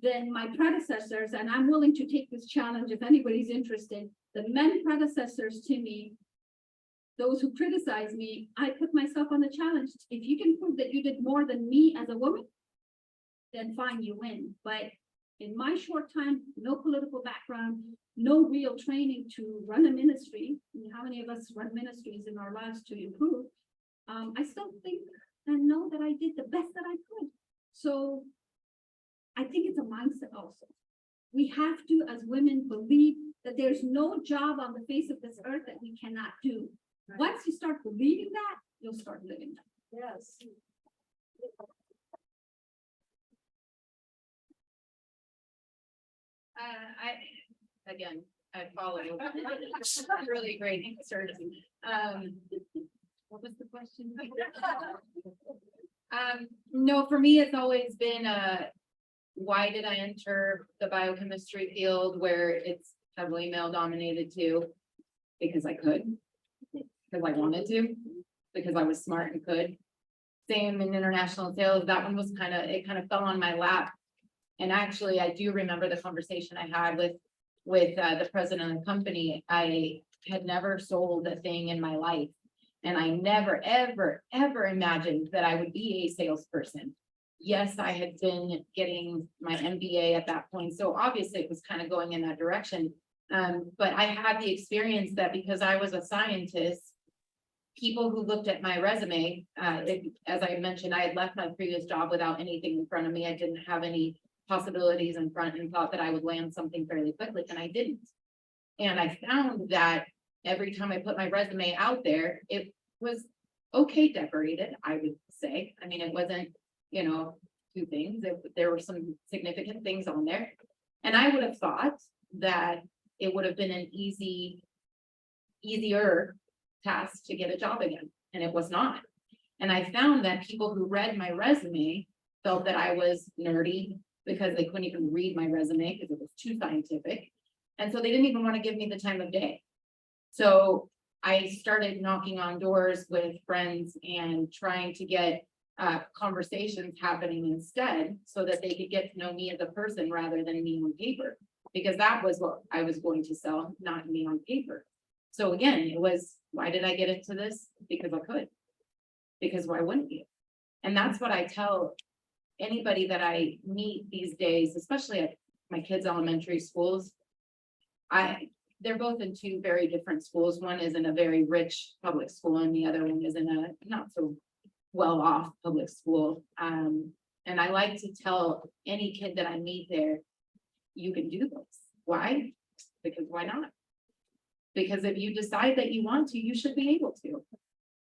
than my predecessors. And I'm willing to take this challenge if anybody's interested. The men predecessors to me, those who criticize me, I put myself on the challenge. If you can prove that you did more than me as a woman, then fine, you win. But in my short time, no political background, no real training to run a ministry. I mean, how many of us run ministries in our lives to improve? I still think and know that I did the best that I could. So I think it's a mindset also. We have to, as women, believe that there's no job on the face of this earth that we cannot do. Once you start believing that, you'll start living that. Yes. I follow. Really great answers. What was the question? No, for me, it's always been, why did I enter the biochemistry field where it's heavily male dominated too? Because I could, because I wanted to, because I was smart and could. Same in international sales, that one was it kind of fell on my lap. And actually, I do remember the conversation I had with the president of the company. I had never sold a thing in my life. And I never, ever, ever imagined that I would be a salesperson. Yes, I had been getting my MBA at that point, so obviously it was kind of going in that direction. But I had the experience that because I was a scientist, people who looked at my resume, as I mentioned, I had left my previous job without anything in front of me. I didn't have any possibilities in front and thought that I would land something fairly quickly, and I didn't. And I found that every time I put my resume out there, it was okay decorated, I would say. I mean, it wasn't, two things. There were some significant things on there. And I would have thought that it would have been an easier task to get a job again. And it was not. And I found that people who read my resume felt that I was nerdy because they couldn't even read my resume because it was too scientific. And so they didn't even want to give me the time of day. So I started knocking on doors with friends and trying to get conversations happening instead so that they could get to know me as a person rather than me on paper, because that was what I was going to sell, not me on paper. So again, it was, why did I get into this? Because I could. Because why wouldn't you? And that's what I tell anybody that I meet these days, especially at my kids' elementary schools. They're both in two very different schools. One is in a very rich public school and the other one is in a not so well-off public school. And I like to tell any kid that I meet there, you can do this. Why? Because why not? Because if you decide that you want to, you should be able to.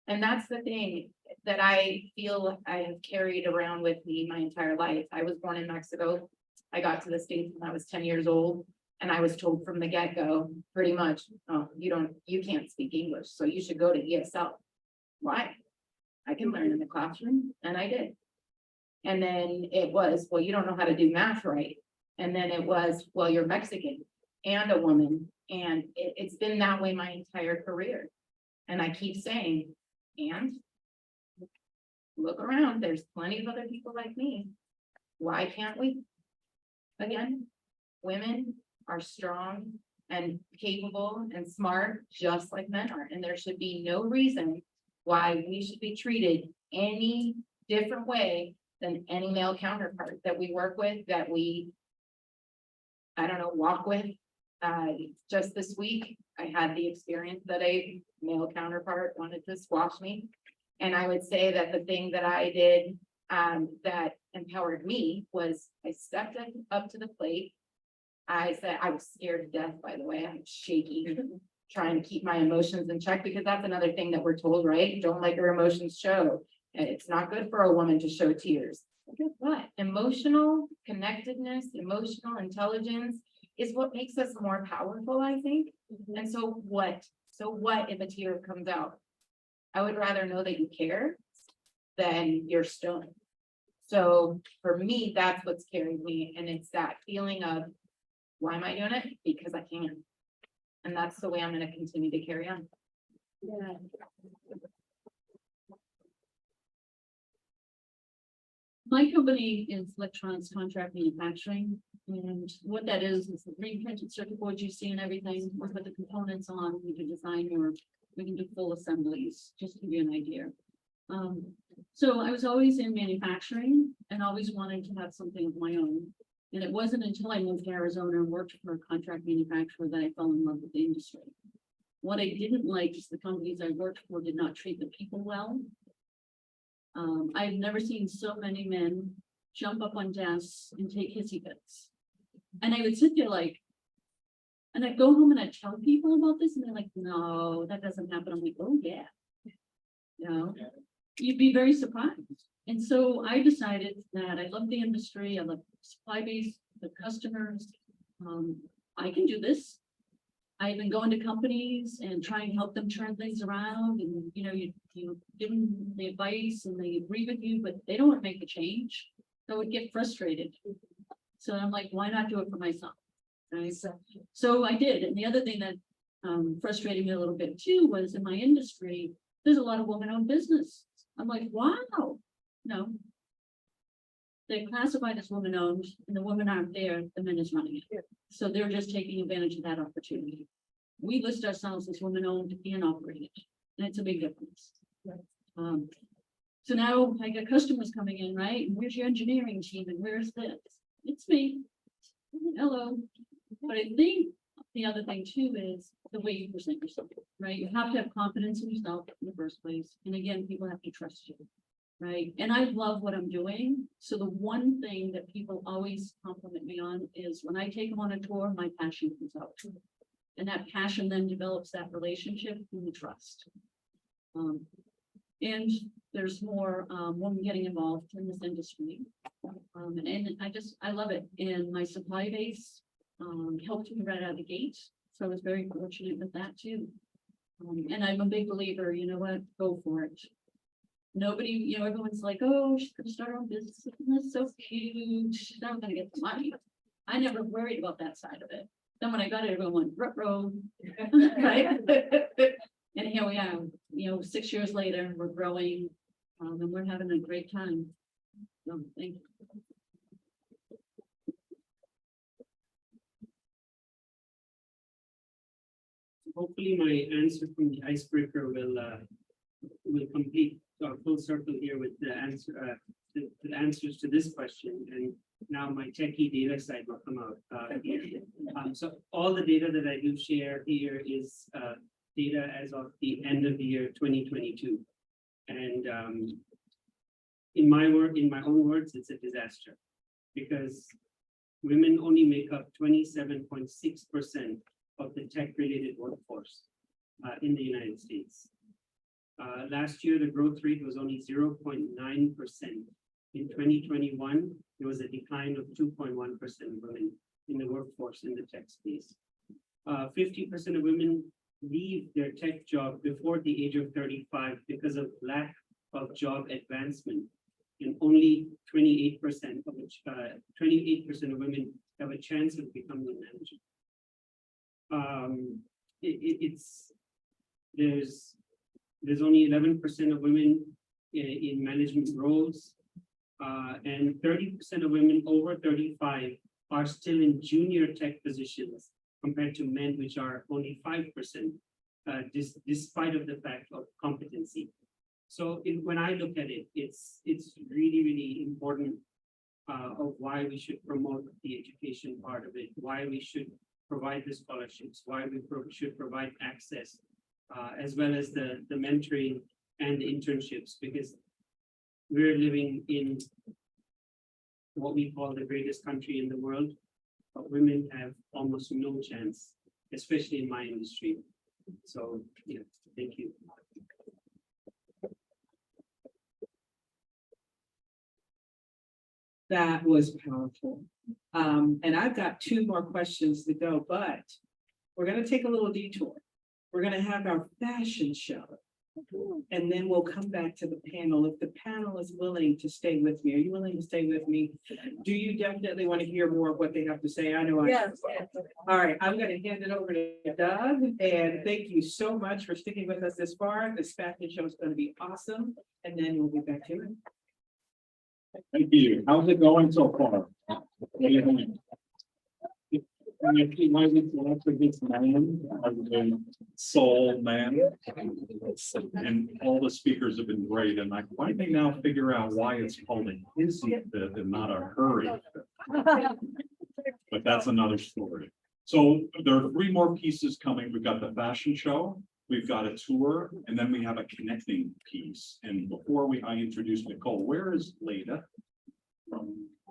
And that's the thing that I feel I have carried around with me my entire life. I was born in Mexico. I got to the States when I was 10 years old. And I was told from the get-go, pretty much, oh, you can't speak English, so you should go to ESL. Why? I can learn in the classroom, and I did. And then it was, well, you don't know how to do math right. And then it was, well, you're Mexican and a woman. And it's been that way my entire career. And I keep saying, and look around, there's plenty of other people like me. Why can't we? Again, women are strong and capable and smart, just like men are. And there should be no reason why we should be treated any different way than any male counterpart that we work with, that we, walk with. Just this week, I had the experience that a male counterpart wanted to squash me. And I would say that the thing that I did that empowered me was I stepped up to the plate. I said, I was scared to death, by the way. I'm shaky, trying to keep my emotions in check, because that's another thing that we're told, right? Don't let your emotions show. And it's not good for a woman to show tears. But guess what? Emotional connectedness, emotional intelligence is what makes us more powerful, I think. And so what? So what if a tear comes out? I would rather know that you care than you're stoned. So for me, that's what's carried me. And it's that feeling of, why am I doing it? Because I can. And that's the way I'm going to continue to carry on. Yeah. My company is electronics contract manufacturing, and what that is the green printed circuit boards you see and everything. We put the components on, we can design we can do full assemblies, just to give you an idea. So I was always in manufacturing and always wanted to have something of my own. And it wasn't until I moved to Arizona and worked for a contract manufacturer that I fell in love with the industry. What I didn't like is the companies I worked for did not treat the people well. I've never seen so many men jump up on desks and take hissy fits. And I would sit there and I'd go home and I'd tell people about this and they're like, no, that doesn't happen. I'm like, oh yeah. You'd be very surprised. And so I decided that I love the industry. I love the supply base, the customers. I can do this. I've been going to companies and trying to help them turn things around and, you give them the advice and they agree with you, but they don't want to make a change. So I would get frustrated. So I'm like, why not do it for myself? Right? So I did. And the other thing that frustrated me a little bit too was in my industry, there's a lot of women-owned business. I'm like, wow, no. They're classified as women-owned and the women aren't there, the men is running it. So they're just taking advantage of that opportunity. We list ourselves as women-owned and operated, and it's a big difference. So now I got customers coming in, right? And where's your engineering team and where's this? It's me. Hello. But I think the other thing too is the way you present yourself, right? You have to have confidence in yourself in the first place. And again, people have to trust you, right? And I love what I'm doing. So the one thing that people always compliment me on is when I take them on a tour, my passion comes out. And that passion then develops that relationship and the trust. And there's more women getting involved in this industry. And I love it. And my supply base helped me right out of the gate. So I was very fortunate with that too. And I'm a big believer, you know what, go for it. Nobody, everyone's like, oh, she's gonna start her own business. That's so cute. She's not gonna get the money. I never worried about that side of it. Then when I got it, everyone went, ruh-roh, right? And here we are, 6 years later, we're growing, and we're having a great time. So thank you. Hopefully my answer from the icebreaker will complete our full circle here with the answers to this question. And now my techie data side will come out. So all the data that I do share here is data as of the end of the year 2022. And in my own words, it's a disaster because women only make up 27.6% of the tech-related workforce in the United States. Last year, the growth rate was only 0.9%. In 2021, there was a decline of 2.1% of women in the workforce in the tech space. 50% of women leave their tech job before the age of 35 because of lack of job advancement, and only 28% of women have a chance of becoming a manager. There's only 11% of women in management roles, and 30% of women over 35 are still in junior tech positions compared to men, which are only 5%, despite of the fact of competency. So when I look at it, it's really, really important of why we should promote the education part of it, why we should provide the scholarships, why we should provide access, as well as the mentoring and the internships, because we're living in what we call the greatest country in the world, but women have almost no chance, especially in my industry. So, yeah, thank you. That was powerful. And I've got 2 more questions to go, but we're going to take a little detour. We're going to have our fashion show. And then we'll come back to the panel. If the panel is willing to stay with me, are you willing to stay with me? Do you definitely want to hear more of what they have to say? I know. Yes. All right, I'm going to hand it over to Doug. And thank you so much for sticking with us this far. This fashion show is going to be awesome. And then we'll be back to it. Thank you. How's it going so far? What do you think? This man, a soul man, and all the speakers have been great, and I finally now figure out why it's called a hissy fit and not a hurry fit. But that's another story. So there are 3 more pieces coming. We've got the fashion show, we've got a tour, and then we have a connecting piece. And before I introduce Nicole, where is Leda?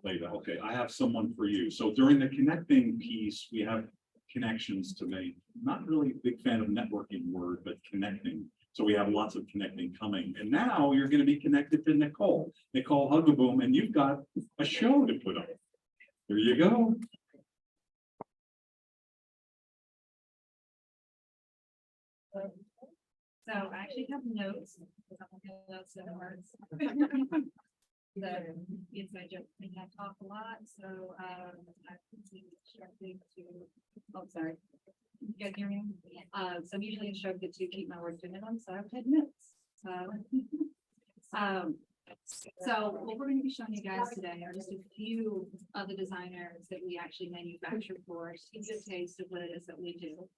Leda, okay, I have someone for you. So during the connecting piece, we have connections to make. Not really a big fan of networking word, but connecting. So we have lots of connecting coming. And now you're going to be connected to Nicole Hugaboom, and you've got a show to put on. There you go. So I actually have notes. Notes that are the inside joke, and I talk a lot, so, I've been instructed to, oh, sorry. You guys hear me? So I'm usually instructed to keep my words to a minimum, so I've had notes. So what we're gonna be showing you guys today are just a few of the designers that we actually manufacture for, just to give you a taste of what it is that we do.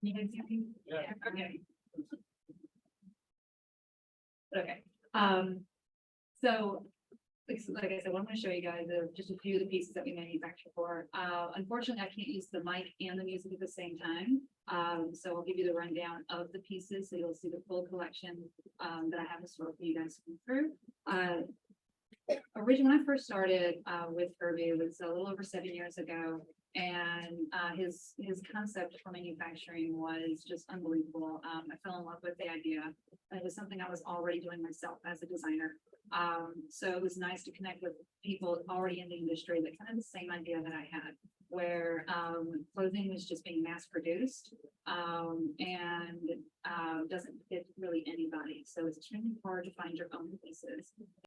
You guys hear me? Yeah. Okay. Okay, so, like I said, what I'm gonna show you guys are just a few of the pieces that we manufacture for. Unfortunately, I can't use the mic and the music at the same time. So I'll give you the rundown of the pieces, so you'll see the full collection, that I have in store for you guys to go through. Originally, when I first started, with Kirby, it was a little over 7 years ago. And his concept for manufacturing was just unbelievable. I fell in love with the idea. It was something I was already doing myself as a designer. So it was nice to connect with people already in the industry that kind of the same idea that I had, where clothing was just being mass produced and doesn't fit really anybody. So it's extremely hard to find your own pieces.